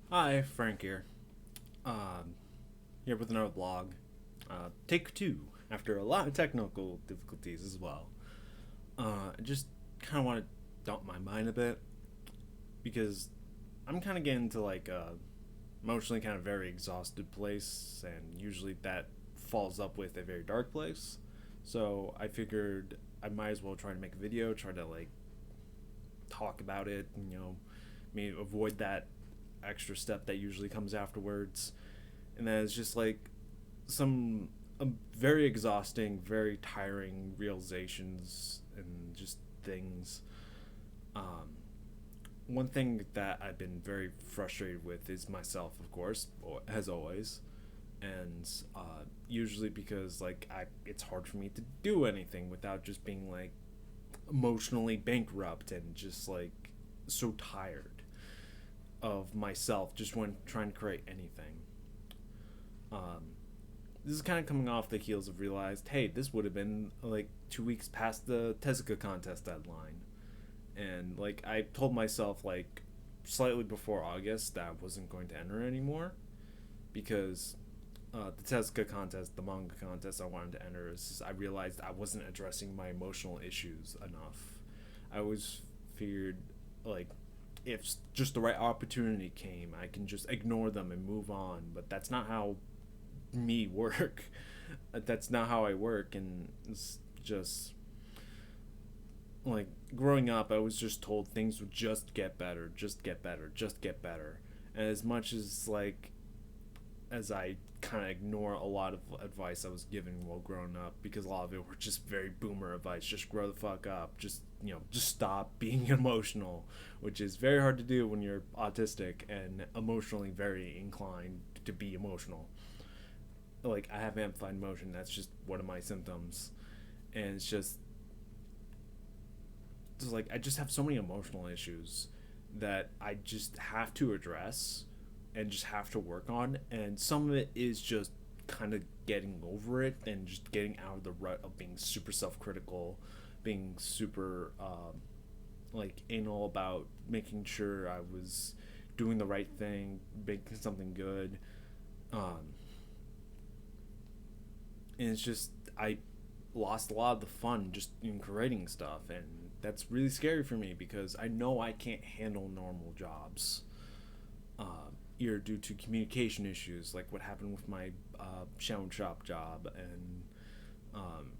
Hi, Frank here. Um, Here with another vlog. Take two, after a lot of technical difficulties as well. I just kind of want to dump my mind a bit because I'm kind of getting to like emotionally kind of very exhausted place, and usually that falls up with a very dark place. So I figured I might as well try to make a video, try to like talk about it, and, maybe avoid that extra step that usually comes afterwards. And then it's just like some very exhausting, very tiring realizations and just things. Um, One thing that I've been very frustrated with is myself, of course, as always, and usually because it's hard for me to do anything without just being like emotionally bankrupt and just like so tired of myself just when trying to create anything. Um, this is kind of coming off the heels of realized, hey, this would have been like 2 weeks past the Tezuka contest deadline, and like I told myself like slightly before August that I wasn't going to enter anymore because the Tezuka contest, the manga contest I wanted to enter, is just, I realized I wasn't addressing my emotional issues enough. I always figured like if just the right opportunity came, I can just ignore them and move on. But that's not how me work. That's not how I work, and it's just like growing up, I was just told things would just get better, just get better, just get better. And as much as I kind of ignore a lot of advice I was given while growing up because a lot of it were just very boomer advice. Just grow the fuck up. Just stop being emotional, which is very hard to do when you're autistic and emotionally very inclined to be emotional. Like I have amplified emotion. That's just one of my symptoms, and it's just like I just have so many emotional issues that I just have to address and just have to work on. And some of it is just kind of getting over it and just getting out of the rut of being super self critical, being super like anal about making sure I was doing the right thing, making something good. Um, and it's just I lost a lot of the fun just in creating stuff, and that's really scary for me because I know I can't handle normal jobs, either due to communication issues like what happened with my sound shop job, and um,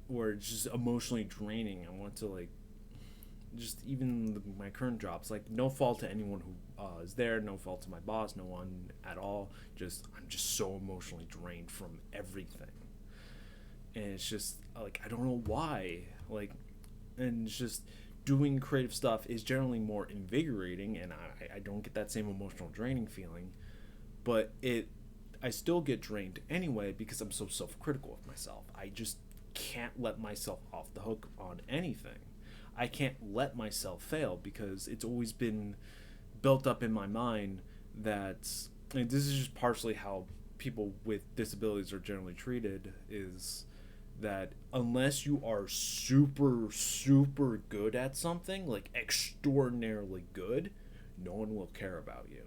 or it's just emotionally draining. I want to like just even my current jobs, like no fault to anyone who is there, no fault to my boss, no one at all. Just I'm just so emotionally drained from everything, and it's just like I don't know why. Like, and it's just doing creative stuff is generally more invigorating, and I don't get that same emotional draining feeling, but I still get drained anyway because I'm so self-critical of myself. I just can't let myself off the hook on anything. I can't let myself fail because it's always been built up in my mind that, and this is just partially how people with disabilities are generally treated, is that unless you are super good at something, like extraordinarily good, no one will care about you,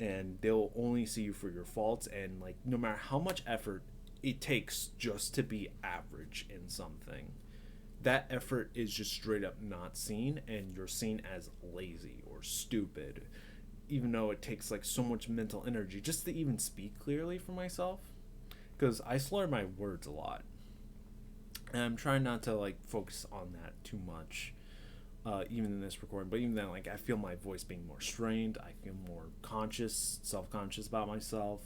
and they'll only see you for your faults. And like no matter how much effort it takes just to be average in something, that effort is just straight up not seen, and you're seen as lazy or stupid, even though it takes like so much mental energy just to even speak clearly for myself, because I slur my words a lot, and I'm trying not to like focus on that too much, even in this recording. But even then, like I feel my voice being more strained. I feel more conscious, self-conscious about myself.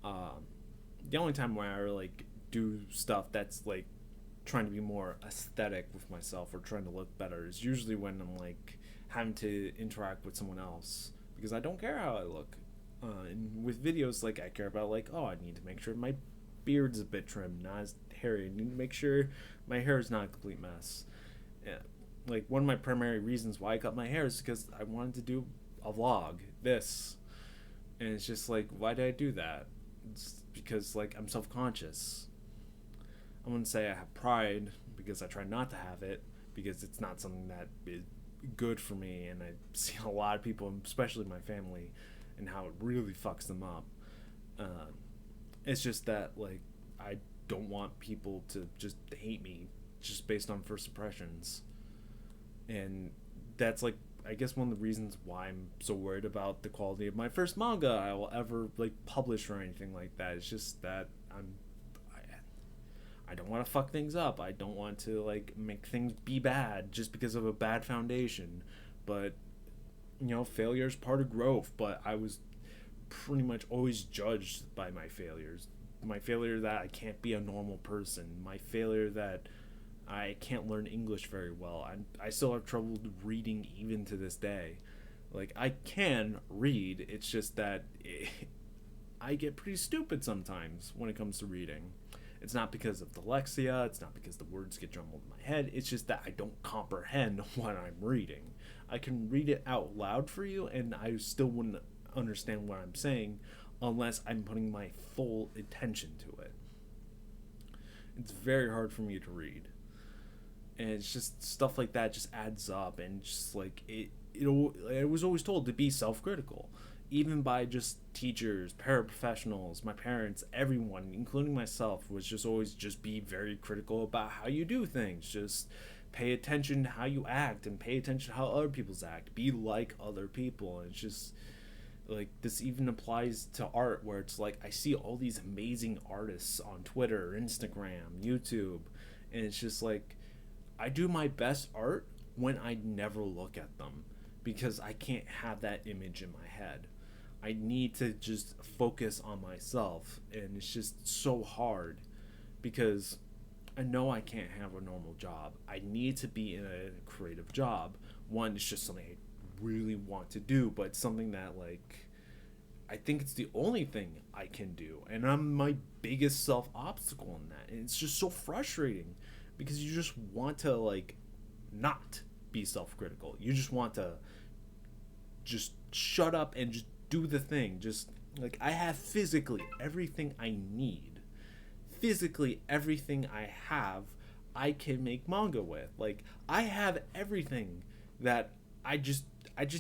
Um, the only time where I like do stuff that's like trying to be more aesthetic with myself or trying to look better is usually when I'm like having to interact with someone else, because I don't care how I look. And with videos, like I care about like, oh, I need to make sure my beard's a bit trimmed, not as hairy. I need to make sure my hair is not a complete mess. Yeah. Like one of my primary reasons why I cut my hair is because I wanted to do a vlog. This, and it's just like, why did I do that? It's because like I'm self conscious. I wouldn't say I have pride because I try not to have it, because it's not something that good for me, and I see a lot of people, especially my family, and how it really fucks them up. uh, it's just that, like, I don't want people to just hate me just based on first impressions. And that's, like, I guess one of the reasons why I'm so worried about the quality of my first manga I will ever, like, publish or anything like that. It's just that I don't want to fuck things up. I don't want to, like, make things be bad just because of a bad foundation. But, failure is part of growth. But I was pretty much always judged by my failures. My failure that I can't be a normal person. My failure that I can't learn English very well. I still have trouble reading even to this day. Like, I can read. It's just that I get pretty stupid sometimes when it comes to reading. It's not because of dyslexia. It's not because the words get jumbled in my head. It's just that I don't comprehend what I'm reading. I can read it out loud for you, and I still wouldn't understand what I'm saying unless I'm putting my full attention to it. It's very hard for me to read. And it's just stuff like that just adds up, and just like I was always told to be self-critical, even by just teachers, paraprofessionals, my parents, everyone, including myself, was just always just be very critical about how you do things. Just pay attention to how you act, and pay attention to how other people's act. Be like other people. And it's just like, this even applies to art, where it's like I see all these amazing artists on Twitter, Instagram, YouTube, and it's just like I do my best art when I never look at them, because I can't have that image in my head. I need to just focus on myself, and it's just so hard because I know I can't have a normal job. I need to be in a creative job. One, it's just something I really want to do, but it's something that, like, I think it's the only thing I can do, and I'm my biggest self obstacle in that. And it's just so frustrating because you just want to, like, not be self-critical. You just want to just shut up and just do the thing. Just like, I have physically everything I need. Physically everything I have, I can make manga with. Like, I have everything that I just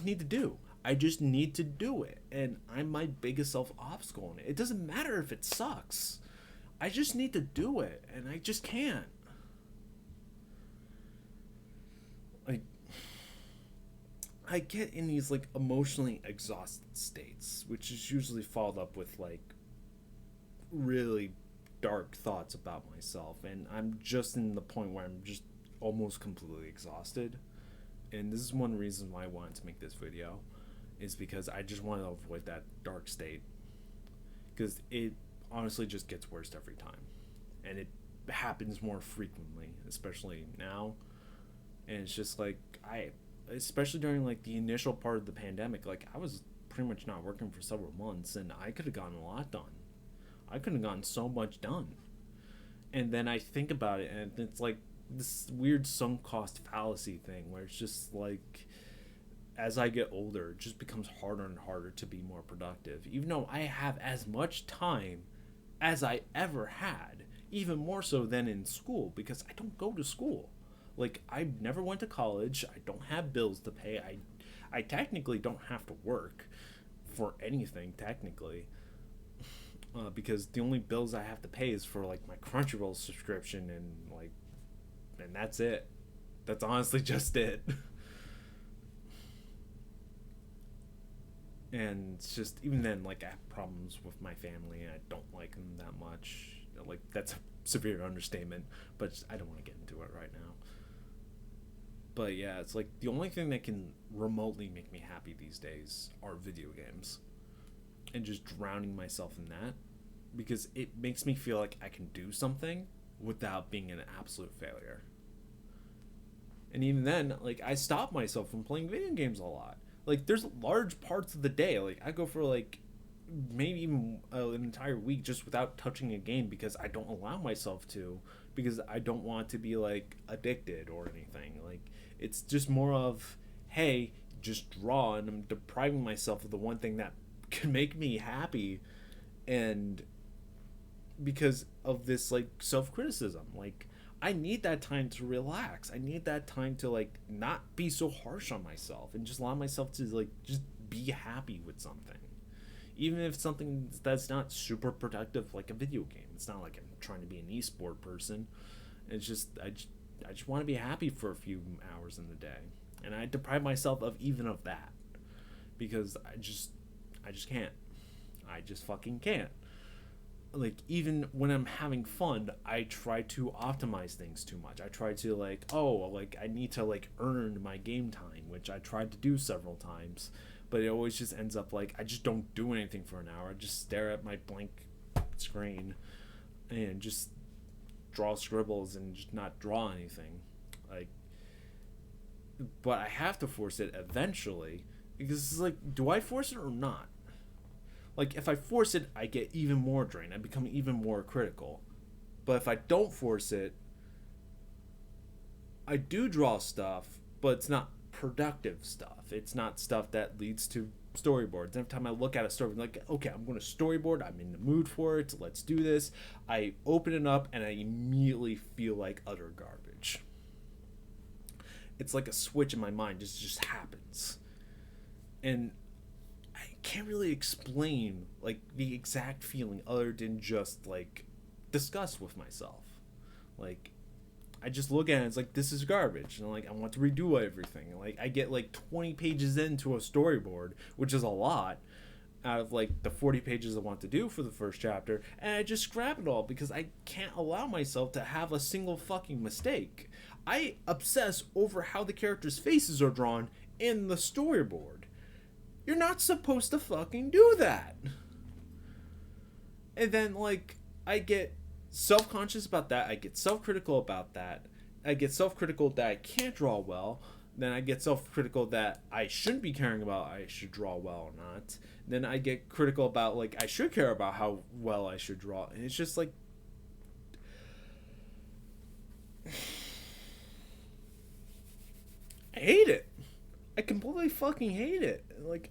need to do. I just need to do it, and I'm my biggest self obstacle in it. It doesn't matter if it sucks. I just need to do it, and I just can't. Like, I get in these, like, emotionally exhausted states, which is usually followed up with, like, really dark thoughts about myself, and I'm just in the point where I'm just almost completely exhausted. And this is one reason why I wanted to make this video, is because I just want to avoid that dark state, because it honestly just gets worse every time, and it happens more frequently, especially now. And it's just like, especially during, like, the initial part of the pandemic, like, I was pretty much not working for several months, and I could have gotten a lot done. I could have gotten so much done. And then I think about it, and it's like this weird sunk cost fallacy thing, where it's just like, as I get older, it just becomes harder and harder to be more productive, even though I have as much time as I ever had, even more so than in school, because I don't go to school. Like, I never went to college. I don't have bills to pay. I technically don't have to work for anything, technically, because the only bills I have to pay is for, like, my Crunchyroll subscription, and that's it. That's honestly just it. And it's just, even then, like, I have problems with my family, and I don't like them that much. Like, that's a severe understatement, but I don't want to get into it right now. But yeah, it's like the only thing that can remotely make me happy these days are video games, and just drowning myself in that, because it makes me feel like I can do something without being an absolute failure. And even then, like, I stop myself from playing video games a lot. Like, there's large parts of the day, like, I go for, like, maybe even an entire week just without touching a game, because I don't allow myself to, because I don't want to be, like, addicted or anything. Like, it's just more of, hey, just draw, and I'm depriving myself of the one thing that can make me happy. And because of this, like, self-criticism, like, I need that time to relax. I need that time to like not be so harsh on myself and just allow myself to like just be happy with something. Even if it's something that's not super productive like a video game. It's not like I'm trying to be an esport person. It's just I just want to be happy for a few hours in the day. And I deprive myself of even of that because I just can't. I just fucking can't. Like even when I'm having fun, I try to optimize things too much. I try to like, oh, like I need to like earn my game time, which I tried to do several times, but it always just ends up like I just don't do anything for an hour. I just stare at my blank screen and just draw scribbles and just not draw anything. Like, but I have to force it eventually because it's like, do I force it or not? Like if I force it, I get even more drained. I become even more critical. But if I don't force it, I do draw stuff, but it's not productive stuff. It's not stuff that leads to storyboards. Every time I look at a story, I'm like, okay, I'm going to storyboard. I'm in the mood for it. Let's do this. I open it up and I immediately feel like utter garbage. It's like a switch in my mind just happens. And I can't really explain like the exact feeling other than just like disgust with myself. Like I just look at it, it's like this is garbage, and like I want to redo everything. And, like I get like 20 pages into a storyboard, which is a lot out of like the 40 pages I want to do for the first chapter, and I just scrap it all because I can't allow myself to have a single fucking mistake. I obsess over how the characters' faces are drawn in the storyboard. You're not supposed to fucking do that. And then, like, I get self-conscious about that. I get self-critical about that. I get self-critical that I can't draw well. Then I get self-critical that I shouldn't be caring about I should draw well or not. Then I get critical about, like, I should care about how well I should draw. And it's just, like... I hate it. I completely fucking hate it. Like...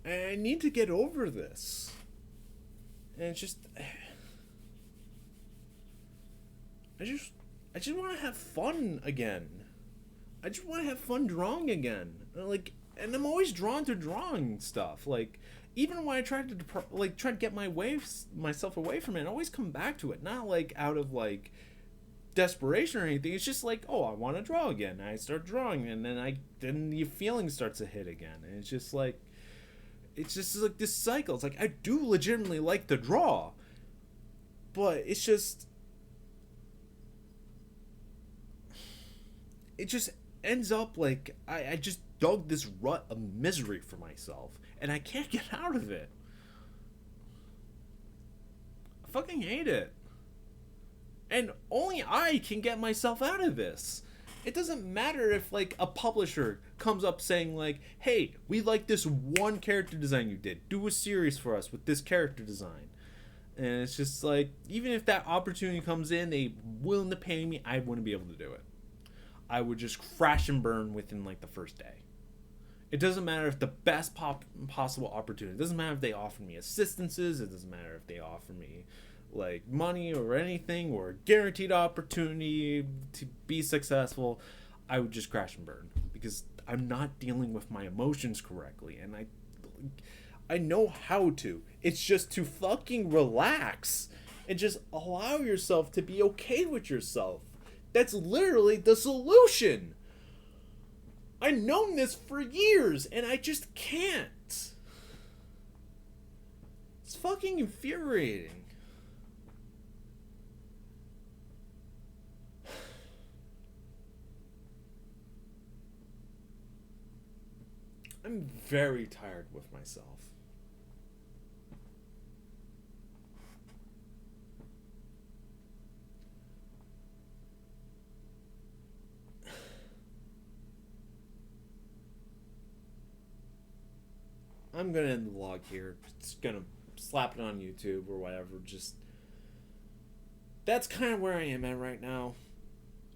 I need to get over this. And it's just I just want to have fun again. I just want to have fun drawing again. Like, and I'm always drawn to drawing stuff. Like, even when I try to try to get myself away from it, I always come back to it. Not like out of like desperation or anything. It's just like, oh, I want to draw again. I start drawing, and then the feeling starts to hit again, and it's just like. It's just like this cycle. It's like I do legitimately like to draw, but it's just it just ends up like I just dug this rut of misery for myself, and I can't get out of it. I fucking hate it, and only I can get myself out of this. It doesn't matter if like a publisher comes up saying like, hey, we like this one character design you did, do a series for us with this character design. And it's just like, even if that opportunity comes in, they willing to pay me, I wouldn't be able to do it. I would just crash and burn within like the first day. It doesn't matter if the best possible opportunity, it doesn't matter if they offer me assistances, it doesn't matter if they offer me like money or anything or guaranteed opportunity to be successful. I would just crash and burn because I'm not dealing with my emotions correctly, and I know how to. It's just to fucking relax and just allow yourself to be okay with yourself. That's literally the solution. I've known this for years and I just can't. It's fucking infuriating. I'm very tired with myself. I'm gonna end the vlog here. It's gonna slap it on YouTube or whatever. Just that's kind of where I am at right now.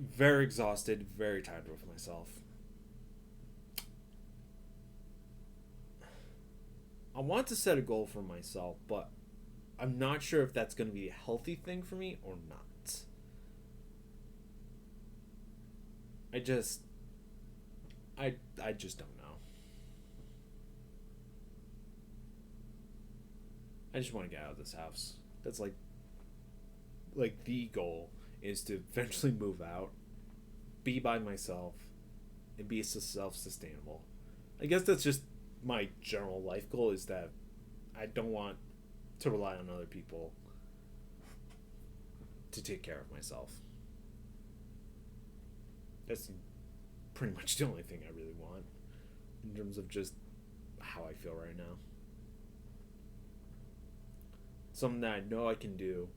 Very exhausted, very tired with myself. I want to set a goal for myself, but I'm not sure if that's going to be a healthy thing for me or not. I just I just don't know. I just want to get out of this house. That's like the goal is to eventually move out, be by myself, and be self-sustainable. I guess that's just my general life goal, is that I don't want to rely on other people to take care of myself. That's pretty much the only thing I really want in terms of just how I feel right now. Something that I know I can do,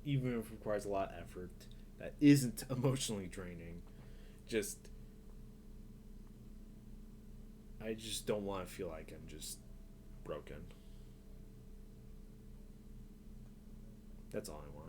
even if it requires a lot of effort, that isn't emotionally draining. Just, I just don't want to feel like I'm just broken. That's all I want.